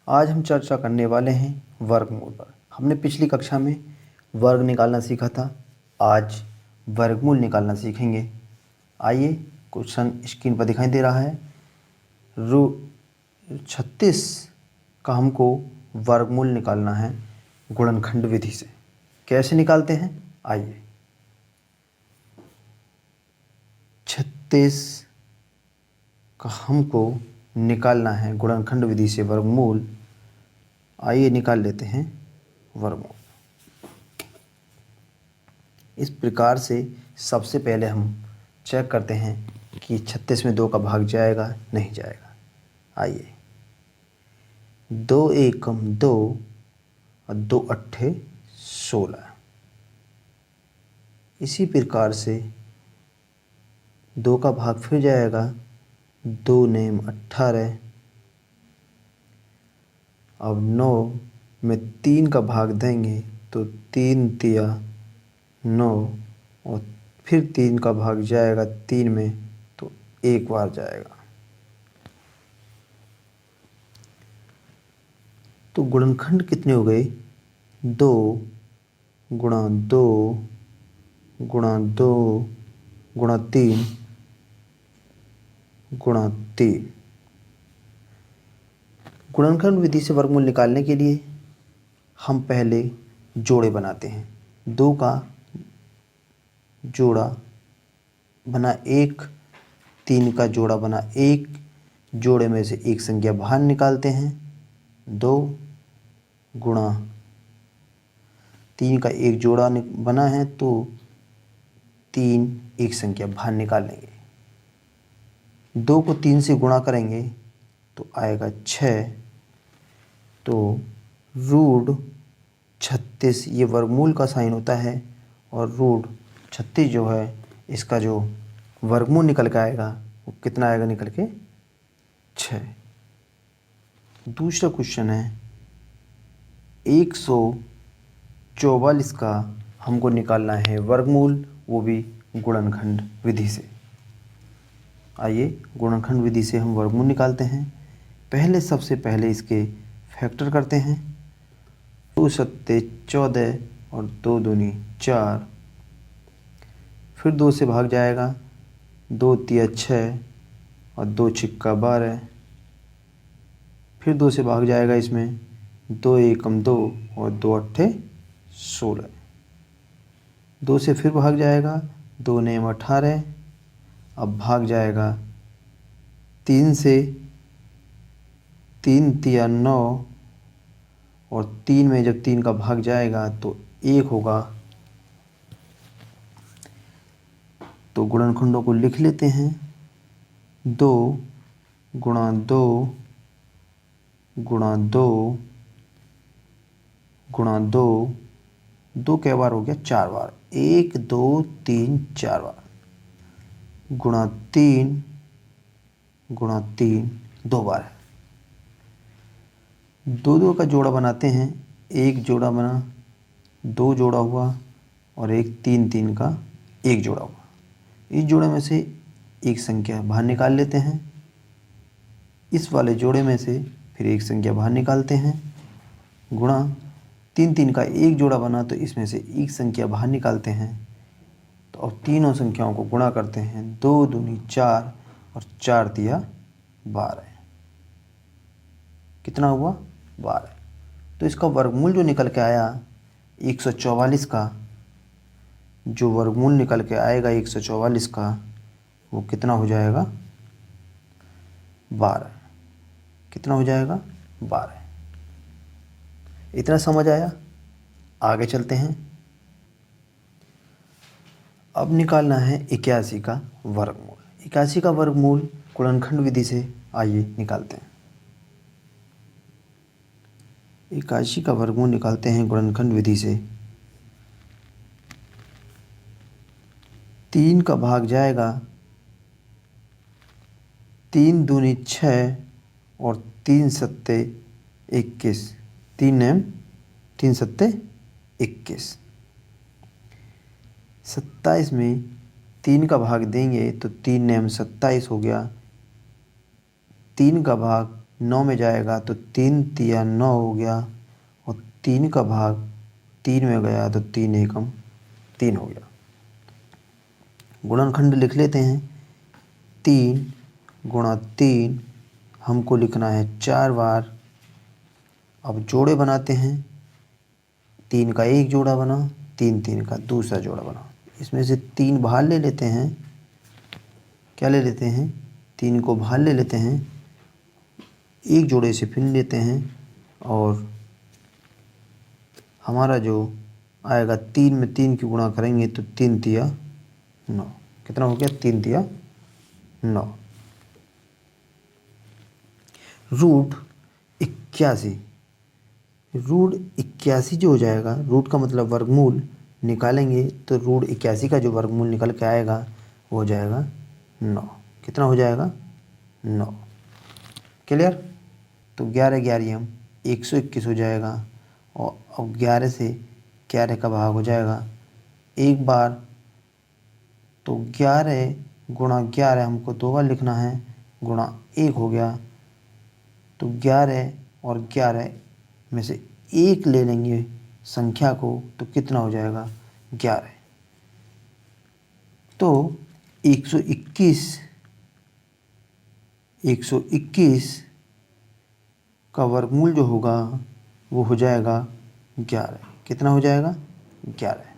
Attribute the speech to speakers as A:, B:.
A: आज हम चर्चा करने वाले हैं वर्गमूल पर। हमने पिछली कक्षा में वर्ग निकालना सीखा था, आज वर्गमूल निकालना सीखेंगे। आइए, क्वेश्चन स्क्रीन पर दिखाई दे रहा है। 36 का हमको वर्गमूल निकालना है गुणनखंड विधि से। कैसे निकालते हैं, आइए। 36 का हमको निकालना है गुणनखंड विधि से वर्गमूल। आइए निकाल लेते हैं वर्गमूल। इस प्रकार से सबसे पहले हम चेक करते हैं कि 36 में 2 का भाग जाएगा नहीं जाएगा। आइए, 2 एकम 2 और 2 अट्ठे 16। इसी प्रकार से 2 का भाग फिर जाएगा, 2 नेम 18। अब 9 में 3 का भाग देंगे तो 3 तिया 9 और फिर 3 का भाग जाएगा 3 में तो एक बार जाएगा। तो गुणनखंड कितने हो गए, 2 गुणा 2 गुणा 2 गुणा 3 गुणा 3। गुणनखंड विधि से वर्गमूल निकालने के लिए हम पहले जोड़े बनाते हैं। 2 का जोड़ा बना 1, 3 का जोड़ा बना 1। जोड़े में से एक संख्या बाहर निकालते हैं। 2 गुणा 3 का एक जोड़ा बना है तो 3 एक संख्या बाहर निकाल लेंगे। 2 को 3 से गुणा करेंगे तो आएगा 6। तो √36 ये वर्गमूल का साइन होता है और √36 जो है इसका जो वर्गमूल निकल के आएगा वो कितना आएगा, निकल के 6। दूसरा क्वेश्चन है 144 का हमको निकालना है वर्गमूल, वो भी गुणनखंड विधि से। आइए गुणनखंड विधि से हम वर्गमूल निकालते हैं। सबसे पहले इसके फैक्टर करते हैं। 2 सत्ते 14 और 2 दूनी 4। फिर 2 से भाग जाएगा, 2 तिया 6 और 2 छिक्का 12। फिर 2 से भाग जाएगा इसमें, 2 एकम 2 और 2 अट्ठे 16। 2 से फिर भाग जाएगा, 2 नेम 18। अब भाग जाएगा 3 से, 3 तिया 9 और 3 में जब 3 का भाग जाएगा तो 1 होगा। तो गुणनखंडों को लिख लेते हैं। 2 गुणा 2 गुणा 2 गुणा 2, 2 कै बार हो गया, 4 बार। 1 2 3 4 बार। गुणा 3 गुणा 3 2 बार है। 2 का जोड़ा बनाते हैं। 1 जोड़ा बना, 2 जोड़ा हुआ और एक 3 का एक जोड़ा हुआ। इस जोड़े में से एक संख्या बाहर निकाल लेते हैं। इस वाले जोड़े में से फिर एक संख्या बाहर निकालते हैं। गुणा 3 का एक जोड़ा बना तो इसमें से एक संख्या बाहर निकालते हैं। तो अब तीनों संख्याओं को गुणा करते हैं। 2 दूनी 4 और 4 तिया 12। कितना हुआ, 12। तो इसका वर्गमूल जो निकल के आया 144 का, जो वर्गमूल निकल के आएगा 144 का, वो कितना हो जाएगा, 12। कितना हो जाएगा, 12। इतना समझ आया। आगे चलते हैं। अब निकालना है 81 का वर्गमूल। 81 का वर्गमूल गुणनखंड विधि से आइए निकालते हैं। 81 का वर्गमूल निकालते हैं गुणनखंड विधि से। 3 का भाग जाएगा, 3 दूनी 6 और 3 सत्ते 21। 3 नेम 3 सत्ते 21। 27 में 3 का भाग देंगे तो 3 नेम 27 हो गया। 3 का भाग 9 में जाएगा तो 3 तिया 9 हो गया, और 3 का भाग 3 में गया तो 3 एकम 3 हो गया। गुणनखंड लिख लेते हैं। 3 गुणा 3 हमको लिखना है 4 बार। अब जोड़े बनाते हैं। 3 का एक जोड़ा बना, 3 का दूसरा जोड़ा बना। इसमें से 3 बाहर ले लेते हैं। क्या ले लेते हैं? 3 को बाहर ले लेते हैं, एक जोड़े से फिर लेते हैं, और हमारा जो आएगा 3 में 3 की गुणा करेंगे तो 3 तिया 9। कितना हो गया? 3 तिया 9। रूट 81। रूट 81 जो हो जाएगा, रूट का मतलब वर्गमूल निकालेंगे तो रूट 81 का जो वर्गमूल निकल के आएगा वो हो जाएगा 9। कितना हो जाएगा? 9। क्लियर? तो 11 11 हम 121 हो जाएगा, और अब 11 से 11 का भाग हो जाएगा एक बार, तो 11 गुणा 11 हमको 2 बार लिखना है, गुणा 1 हो गया। तो 11 और 11 में से 1 ले लेंगे संख्या को, तो कितना हो जाएगा? 11। तो 121 का वर्गमूल जो होगा वो हो जाएगा 11। कितना हो जाएगा? 11।